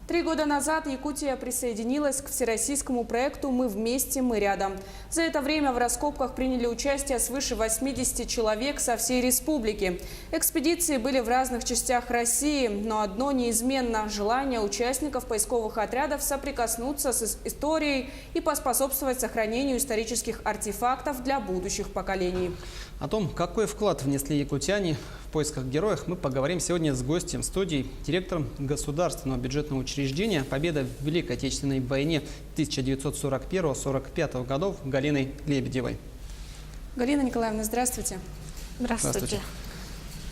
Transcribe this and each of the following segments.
3 года назад Якутия присоединилась к всероссийскому проекту «Мы вместе, мы рядом». За это время в раскопках приняли участие свыше 80 человек со всей республики. Экспедиции были в разных частях России, но одно неизменно – желание участников поисковых отрядов соприкоснуться с историей и поспособствовать сохранению исторических артефактов для будущих поколений. О том, какой вклад внесли якутяне в поисках героев, мы поговорим сегодня с гостем студии, директором государственного бюджетного учреждения «Победа в Великой Отечественной войне» 1941-1945 годов Галиной Лебедевой. Галина Николаевна, здравствуйте. Здравствуйте.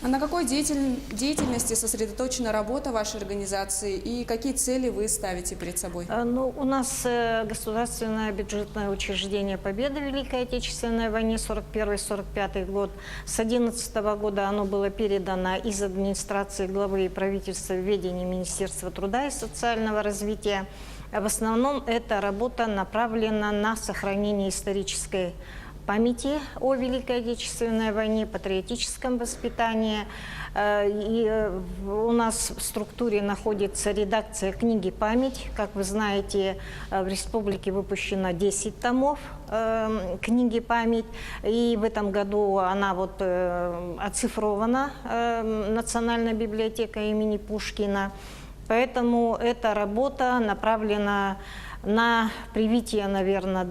А на какой деятельности сосредоточена работа вашей организации и какие цели вы ставите перед собой? У нас государственное бюджетное учреждение «Победа в Великой Отечественной войне» 41-45 год. С 2011 года оно было передано из администрации главы и правительства в ведение Министерства труда и социального развития. В основном эта работа направлена на сохранение исторической памяти о Великой Отечественной войне, патриотическом воспитании. И у нас в структуре находится редакция книги «Память». Как вы знаете, в республике выпущено 10 томов книги «Память». И в этом году она оцифрована Национальной библиотекой имени Пушкина. Поэтому эта работа направлена на привитие, наверное,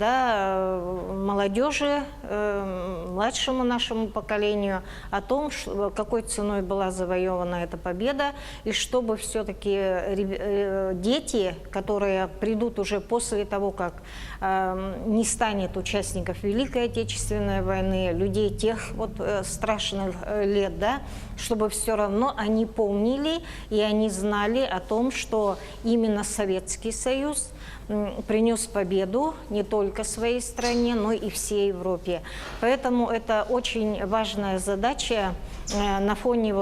молодежи, младшему нашему поколению о том, какой ценой была завоевана эта победа, и чтобы все-таки дети, которые придут уже после того, как не станет участников Великой Отечественной войны, людей тех страшных лет, чтобы все равно они помнили и они знали о том, что именно Советский Союз принес победу не только своей стране, но и всей Европе. Поэтому это очень важная задача на фоне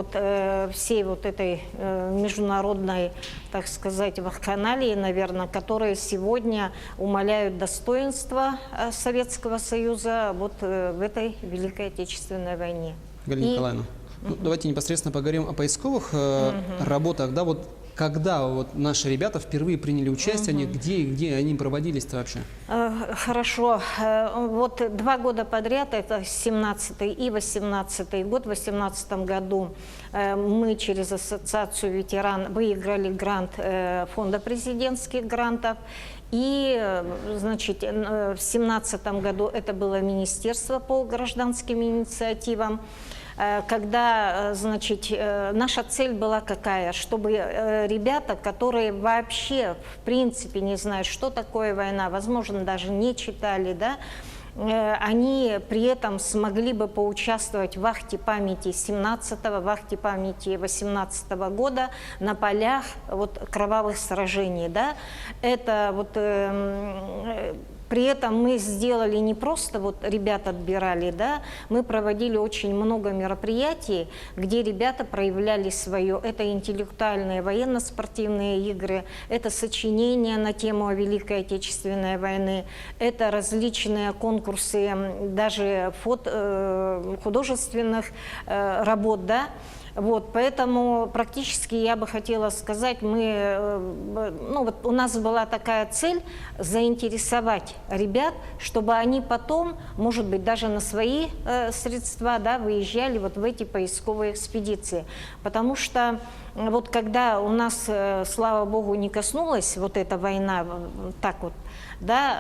всей этой международной, так сказать, вакханалии, наверное, которые сегодня умаляют достоинство Советского Союза в этой Великой Отечественной войне. Галина Николаевна, давайте непосредственно поговорим о поисковых работах. Когда наши ребята впервые приняли участие, где они проводились-то вообще? Хорошо. 2 года подряд, это 17-й и 18-й год. В 2018 году мы через Ассоциацию ветеран выиграли грант Фонда президентских грантов. И, в 2017 году это было Министерство по гражданским инициативам. Когда, наша цель была какая? Чтобы ребята, которые вообще, в принципе, не знают, что такое война, возможно, даже не читали, они при этом смогли бы поучаствовать в вахте памяти 17-го, вахте памяти 18-го года на полях кровавых сражений. Это при этом мы сделали не просто ребят отбирали, мы проводили очень много мероприятий, где ребята проявляли свое. Это интеллектуальные военно-спортивные игры, это сочинения на тему Великой Отечественной войны, это различные конкурсы даже художественных работ, поэтому практически я бы хотела сказать, у нас была такая цель заинтересовать ребят, чтобы они потом, может быть, даже на свои средства выезжали в эти поисковые экспедиции. Потому что когда у нас, слава богу, не коснулась эта война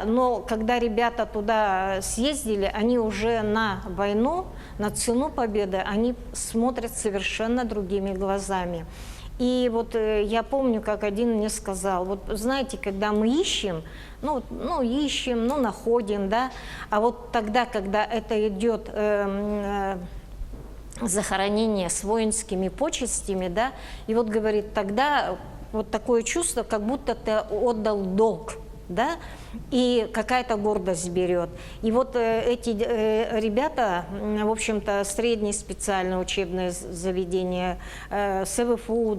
но когда ребята туда съездили, они уже на войну, на цену победы, они смотрят совершенно другими глазами. И я помню, как один мне сказал, знаете, когда мы ищем, ищем, находим, а тогда, когда это идет захоронение с воинскими почестями, и говорит, тогда такое чувство, как будто ты отдал долг. И какая-то гордость берет. И эти ребята, в общем-то, среднее специальное учебное заведение, СВФУ,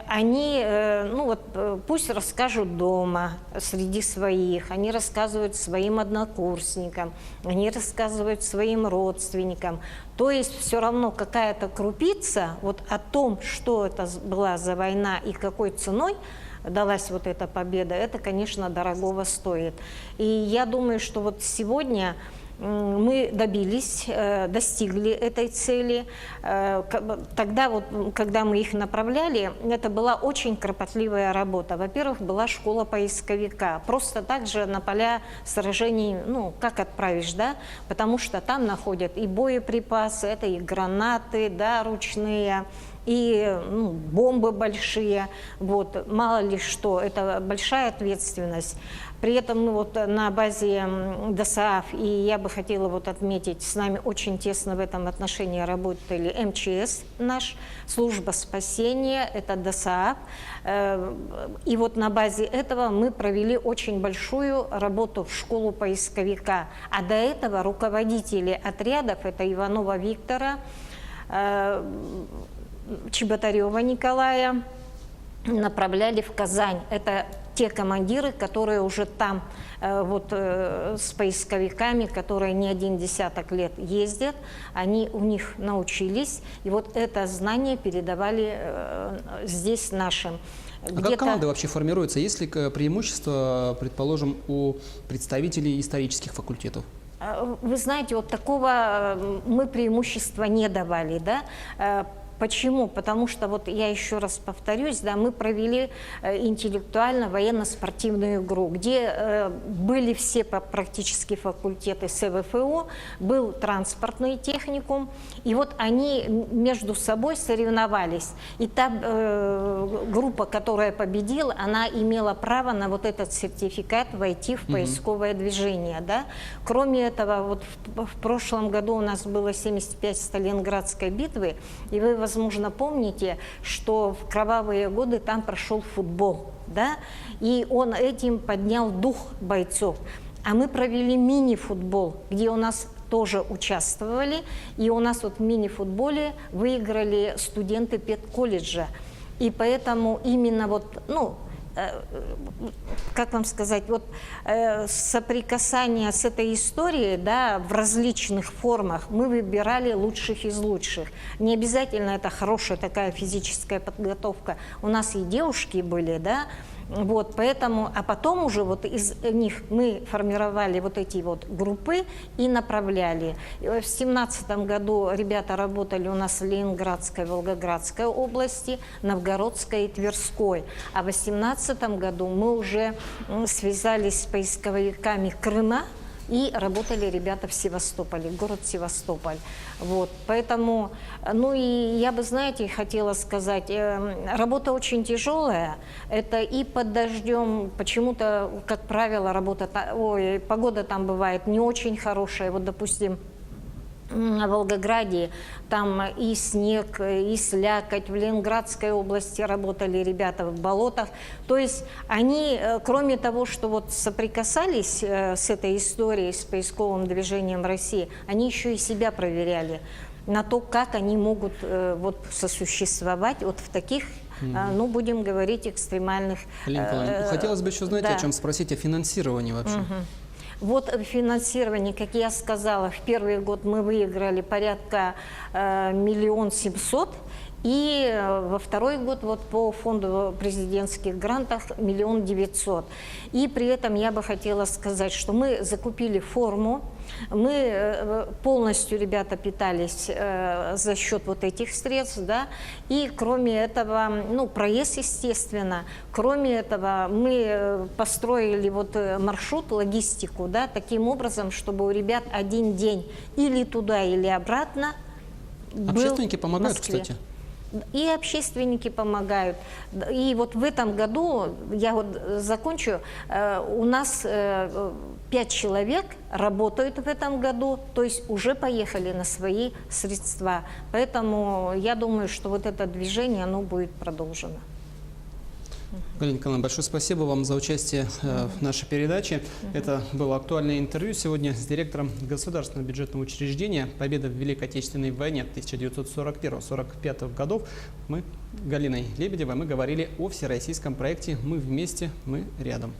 они, ну вот, пусть расскажут дома среди своих, они рассказывают своим однокурсникам, они рассказывают своим родственникам. То есть все равно какая-то крупица вот о том, что это была за война и какой ценой далась вот эта победа, это, конечно, дорогого стоит. И я думаю, что вот сегодня мы достигли этой цели. Тогда, вот, когда мы их направляли, это была очень кропотливая работа. Во-первых, была школа поисковика. Просто так же на поля сражений, ну, как отправишь, да? Потому что там находят и боеприпасы, это и гранаты, да, ручные, и бомбы большие. Вот. Мало ли что, это большая ответственность. При этом вот на базе ДОСААФ, и я бы хотела вот отметить, с нами очень тесно в этом отношении работали МЧС наш, служба спасения, это ДОСААФ. И вот на базе этого мы провели очень большую работу в школу поисковика. А до этого руководители отрядов, это Иванова Виктора, Чеботарева Николая, направляли в Казань. Это те командиры, которые уже там вот, с поисковиками, которые не один десяток лет ездят, они у них научились, и вот это знание передавали здесь нашим. А как команда вообще формируется? Есть ли преимущество, предположим, у представителей исторических факультетов? Вы знаете, вот такого мы преимущества не давали, да? Почему? Потому что, вот я еще раз повторюсь, да, мы провели интеллектуально-военно-спортивную игру, где были все практически факультеты СВФО, был транспортный техникум, и вот они между собой соревновались. И та группа, которая победила, она имела право на вот этот сертификат войти в поисковое движение. Да? Кроме этого, вот в прошлом году у нас было 75 Сталинградской битвы, и вы, возможно, помните, что в кровавые годы там прошел футбол, да? И он этим поднял дух бойцов. А мы провели мини-футбол, где у нас тоже участвовали, и у нас вот в мини-футболе выиграли студенты педколледжа. И поэтому именно вот, ну, как вам сказать, вот соприкасание с этой историей, да, в различных формах мы выбирали лучших из лучших. Не обязательно это хорошая такая физическая подготовка. У нас и девушки были, да, вот, поэтому, а потом уже вот из них мы формировали вот эти вот группы и направляли. В 2017 году ребята работали у нас в Ленинградской, Волгоградской области, Новгородской и Тверской. А в 2018 году мы уже связались с поисковиками Крыма, и работали ребята в Севастополе, город Севастополь. Вот, поэтому, ну и я бы, знаете, хотела сказать, работа очень тяжелая, это и под дождем, почему-то, как правило, погода там бывает не очень хорошая, вот, допустим, в Волгограде там и снег, и слякоть, в Ленинградской области работали ребята в болотах. То есть они, кроме того, что вот соприкасались с этой историей, с поисковым движением России, они еще и себя проверяли на то, как они могут вот сосуществовать вот в таких, ну, будем говорить, экстремальных... Хотелось бы еще, знаете, да. о чем спросить, о финансировании вообще. Вот финансирование, как я сказала, в первый год мы выиграли порядка 1 700 000, и во второй год вот по фонду президентских грантов 1 900 000. И при этом я бы хотела сказать, что мы закупили форму, мы полностью, ребята, питались за счет вот этих средств, да, и кроме этого, ну, проезд, естественно, кроме этого мы построили вот маршрут, логистику, да, таким образом, чтобы у ребят один день или туда, или обратно был Общественники помогают, в Москве. кстати. И общественники помогают. И вот в этом году, я вот закончу, у нас 5 человек работают в этом году, то есть уже поехали на свои средства. Поэтому я думаю, что вот это движение, оно будет продолжено. Галина Николаевна, большое спасибо вам за участие в нашей передаче. Это было актуальное интервью сегодня с директором государственного бюджетного учреждения «Победа в Великой Отечественной войне» 1941-1945 годов. Мы, Галиной Лебедевой, мы говорили о всероссийском проекте «Мы вместе, мы рядом».